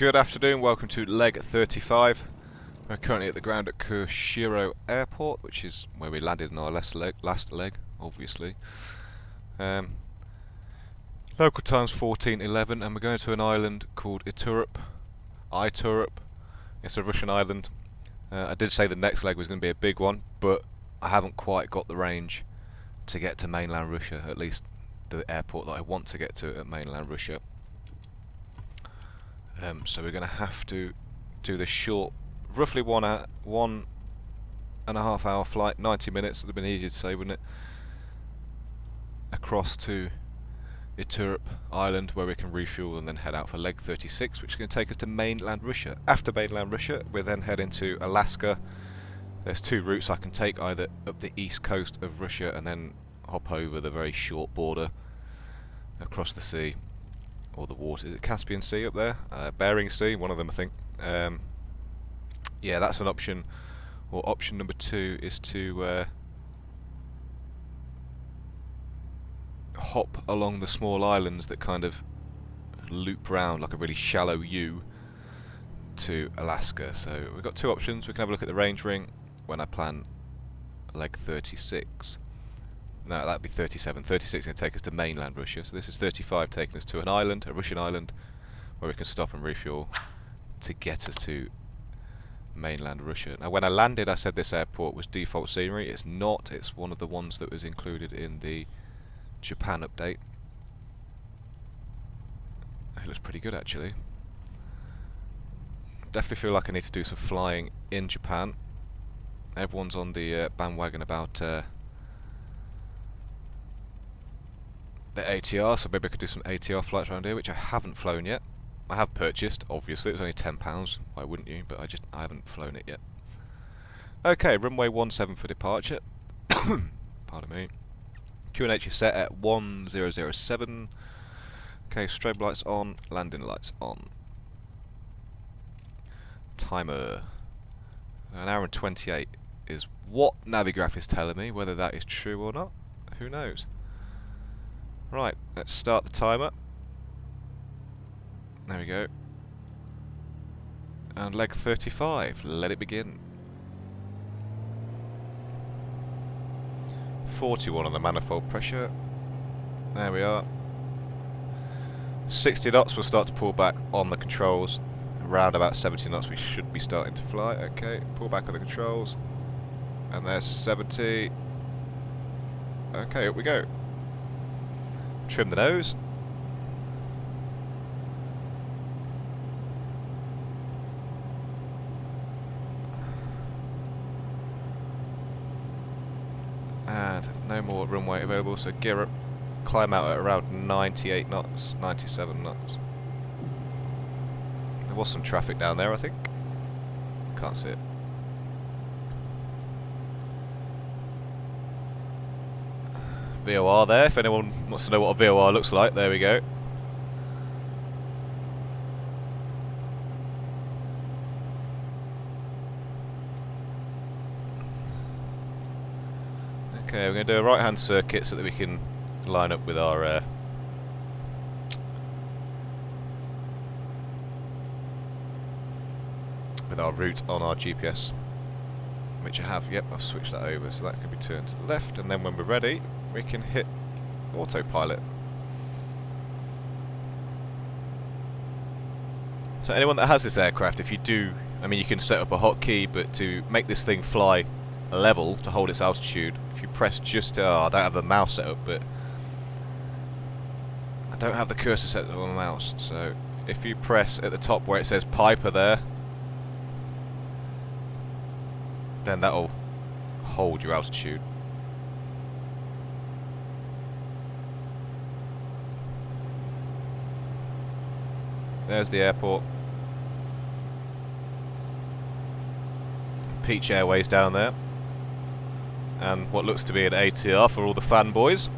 Good afternoon, welcome to leg 35. We're currently at the ground at Kushiro Airport, which is where we landed in our last leg, obviously. Local time's 14:11 and we're going to an island called Iturup. It's a Russian island. I did say the next leg was going to be a big one, but I haven't quite got the range to get to mainland Russia, at least the airport that I want to get to at mainland Russia. So we're going to have to do this short, roughly 1.5 hour flight, 90 minutes, would have been easier to say, wouldn't it? Across to Iturup Island, where we can refuel and then head out for leg 36, which is going to take us to mainland Russia. After mainland Russia, we're then heading to Alaska. There's two routes I can take, either up the east coast of Russia and then hop over the very short border across the sea. Or the water, is it Caspian Sea up there? Bering Sea, one of them I think. Yeah, that's an option. Or option number 2 is to hop along the small islands that kind of loop round like a really shallow U to Alaska. So we've got two options. We can have a look at the range ring when I plan leg 36. No, that'd be 37. 36 is going to take us to mainland Russia. So this is 35 taking us to an island, a Russian island, where we can stop and refuel to get us to mainland Russia. Now when I landed I said this airport was default scenery. It's not. It's one of the ones that was included in the Japan update. It looks pretty good actually. Definitely feel like I need to do some flying in Japan. Everyone's on the bandwagon about the ATR, so maybe I could do some ATR flights around here, which I haven't flown yet. I have purchased, obviously, it was only £10, why wouldn't you, but I haven't flown it yet. Okay, runway 17 for departure. Pardon me. QNH is set at 1007. Okay, strobe lights on, landing lights on. Timer. An hour and 28 is what Navigraph is telling me. Whether that is true or not, who knows. Right, let's start the timer. There we go. And leg 35, let it begin. 41 on the manifold pressure. There we are. 60 knots, we'll start to pull back on the controls. Around about 70 knots we should be starting to fly. Okay, pull back on the controls. And there's 70. Okay, up we go. Trim the nose. And no more runway available, so gear up. Climb out at around 98 knots, 97 knots. There was some traffic down there, I think. Can't see it. VOR there, if anyone wants to know what a VOR looks like, there we go. Okay, we're going to do a right hand circuit so that we can line up with our route on our GPS, which I have. Yep, I've switched that over, so that can be turned to the left, and then when we're ready we can hit autopilot. So anyone that has this aircraft, if you do, I mean you can set up a hotkey, but to make this thing fly level, to hold its altitude, if you press just, I don't have the mouse set up, but I don't have the cursor set up on the mouse, so if you press at the top where it says Piper there, then that'll hold your altitude. There's the airport. Peach Airways down there. And what looks to be an ATR for all the fanboys.